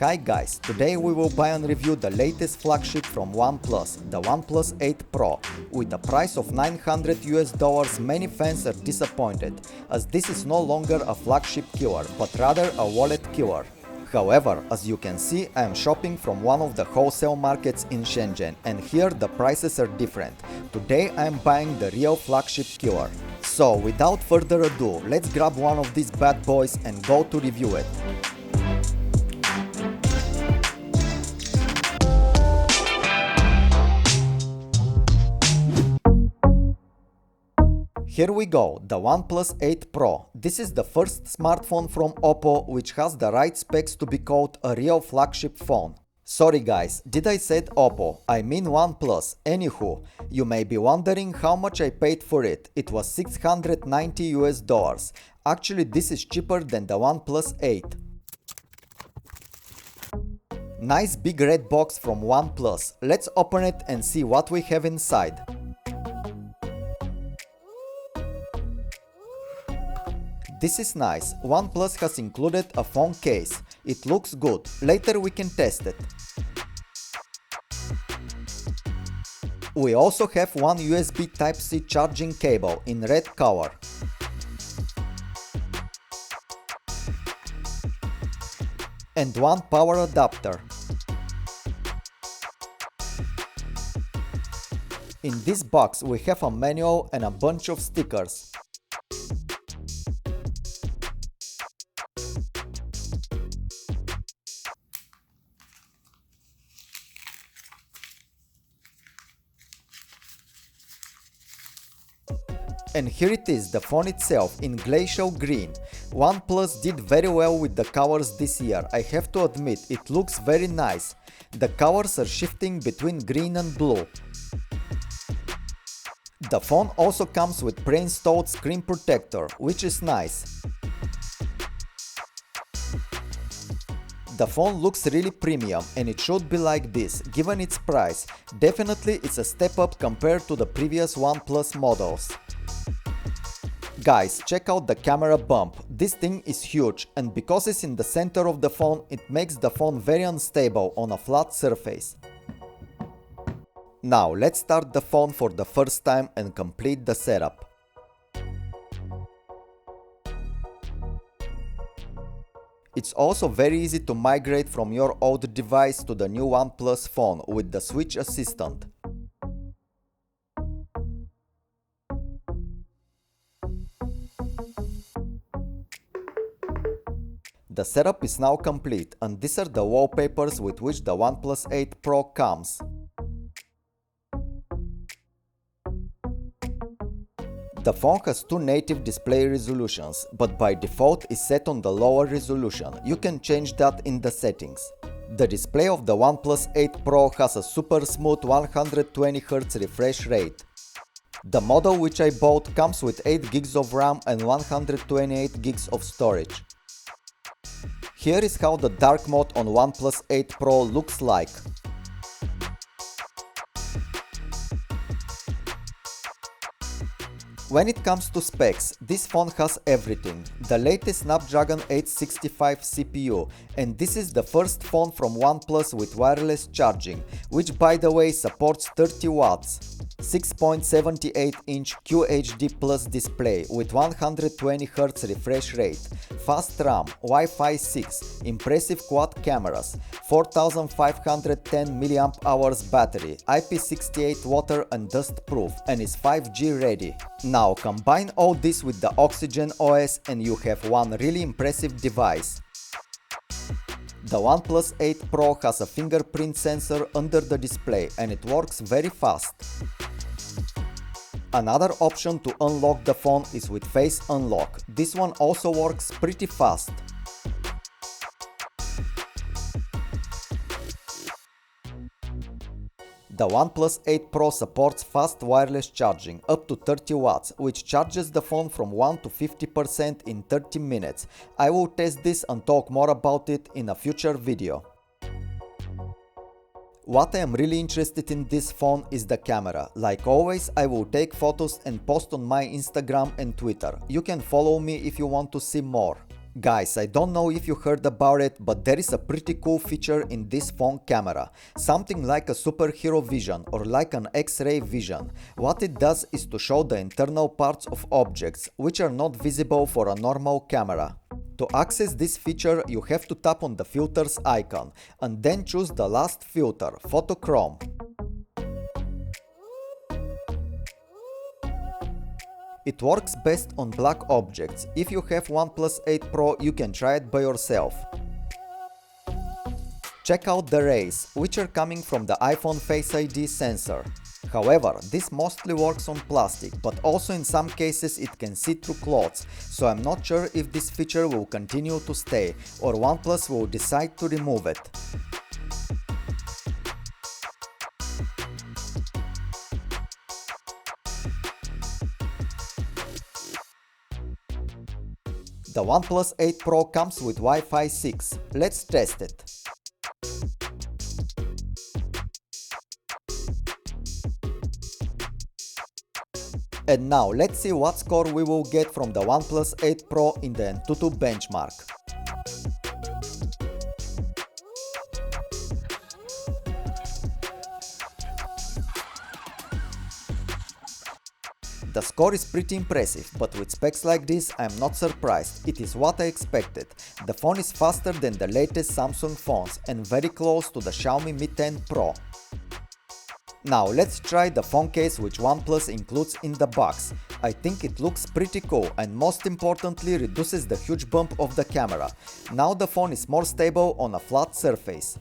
Hi guys, today we will buy and review the latest flagship from OnePlus, the OnePlus 8 Pro. With a price of $900, many fans are disappointed, as this is no longer a flagship killer, but rather a wallet killer. However, as you can see, I am shopping from one of the wholesale markets in Shenzhen, and here the prices are different. Today I am buying the real flagship killer. So without further ado, let's grab one of these bad boys and go to review it. Here we go, the OnePlus 8 Pro. This is the first smartphone from Oppo which has the right specs to be called a real flagship phone. Sorry guys, did I said Oppo? I mean OnePlus. Anywho, you may be wondering how much I paid for it. It was $690. Actually, this is cheaper than the OnePlus 8. Nice big red box from OnePlus. Let's open it and see what we have inside. This is nice. OnePlus has included a phone case. It looks good. Later we can test it. We also have one USB Type-C charging cable in red color. And one power adapter. In this box we have a manual and a bunch of stickers. And here it is, the phone itself in glacial green. OnePlus did very well with the colors this year, I have to admit, it looks very nice. The colors are shifting between green and blue. The phone also comes with pre-installed screen protector, which is nice. The phone looks really premium and it should be like this, given its price. Definitely it's a step up compared to the previous OnePlus models. Guys, check out the camera bump. This thing is huge, and because it's in the center of the phone, it makes the phone very unstable on a flat surface. Now let's start the phone for the first time and complete the setup. It's also very easy to migrate from your old device to the new OnePlus phone with the Switch Assistant. The setup is now complete, and these are the wallpapers with which the OnePlus 8 Pro comes. The phone has two native display resolutions, but by default is set on the lower resolution. You can change that in the settings. The display of the OnePlus 8 Pro has a super smooth 120Hz refresh rate. The model which I bought comes with 8 GB of RAM and 128 GB of storage. Here is how the dark mode on OnePlus 8 Pro looks like. When it comes to specs, this phone has everything. The latest Snapdragon 865 CPU, and this is the first phone from OnePlus with wireless charging, which by the way supports 30 watts. 6.78-inch QHD Plus display with 120Hz refresh rate, fast RAM, Wi-Fi 6, impressive quad cameras, 4510 mAh battery, IP68 water and dust proof, and is 5G ready. Now combine all this with the Oxygen OS and you have one really impressive device. The OnePlus 8 Pro has a fingerprint sensor under the display and it works very fast. Another option to unlock the phone is with Face Unlock. This one also works pretty fast. The OnePlus 8 Pro supports fast wireless charging up to 30 watts, which charges the phone from 1 to 50% in 30 minutes. I will test this and talk more about it in a future video. What I am really interested in this phone is the camera. Like always, I will take photos and post on my Instagram and Twitter. You can follow me if you want to see more. Guys, I don't know if you heard about it, but there is a pretty cool feature in this phone camera. Something like a superhero vision or like an X-ray vision. What it does is to show the internal parts of objects, which are not visible for a normal camera. To access this feature, you have to tap on the filters icon and then choose the last filter, photochrome. It works best on black objects. If you have OnePlus 8 Pro, you can try it by yourself. Check out the rays, which are coming from the iPhone Face ID sensor. However, this mostly works on plastic, but also in some cases it can see through clothes, so I'm not sure if this feature will continue to stay, or OnePlus will decide to remove it. The OnePlus 8 Pro comes with Wi-Fi 6. Let's test it. And now let's see what score we will get from the OnePlus 8 Pro in the AnTuTu benchmark. The score is pretty impressive, but with specs like this I'm not surprised, it is what I expected. The phone is faster than the latest Samsung phones and very close to the Xiaomi Mi 10 Pro. Now let's try the phone case which OnePlus includes in the box. I think it looks pretty cool and most importantly reduces the huge bump of the camera. Now the phone is more stable on a flat surface.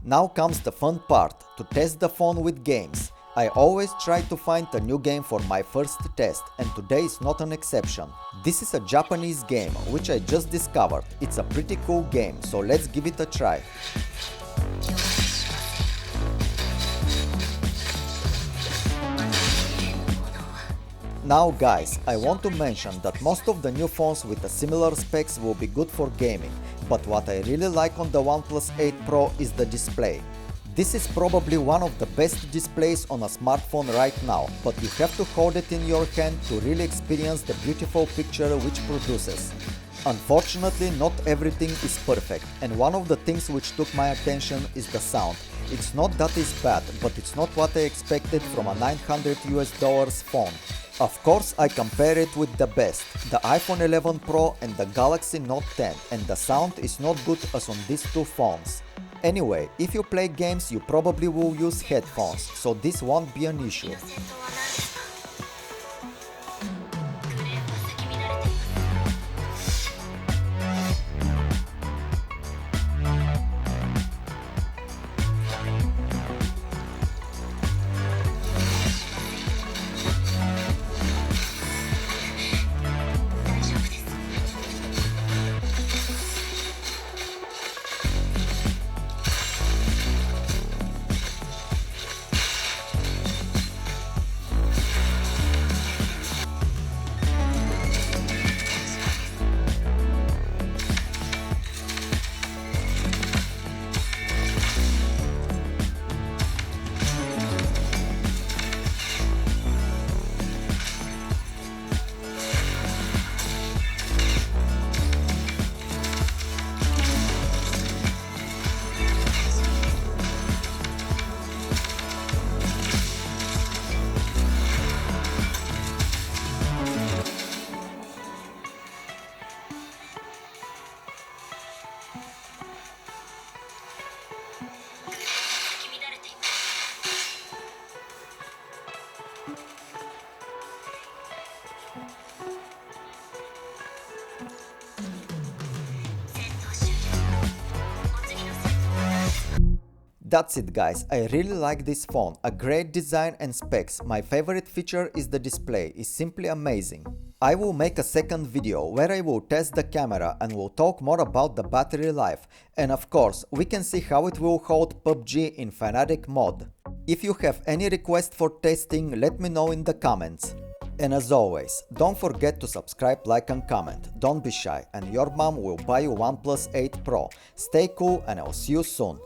Now comes the fun part, to test the phone with games. I always try to find a new game for my first test, and today is not an exception. This is a Japanese game, which I just discovered. It's a pretty cool game, so let's give it a try. Now guys, I want to mention that most of the new phones with a similar specs will be good for gaming, but what I really like on the OnePlus 8 Pro is the display. This is probably one of the best displays on a smartphone right now, but you have to hold it in your hand to really experience the beautiful picture which produces. Unfortunately, not everything is perfect, and one of the things which took my attention is the sound. It's not that it's bad, but it's not what I expected from a $900 phone. Of course, I compare it with the best, the iPhone 11 Pro and the Galaxy Note 10, and the sound is not good as on these two phones. Anyway, if you play games, you probably will use headphones, so this won't be an issue. That's it guys, I really like this phone, a great design and specs. My favorite feature is the display, it's simply amazing. I will make a second video where I will test the camera and will talk more about the battery life, and of course we can see how it will hold PUBG in Fanatic mode. If you have any request for testing, let me know in the comments. And as always, don't forget to subscribe, like and comment, don't be shy, and your mom will buy you OnePlus 8 Pro. Stay cool and I'll see you soon.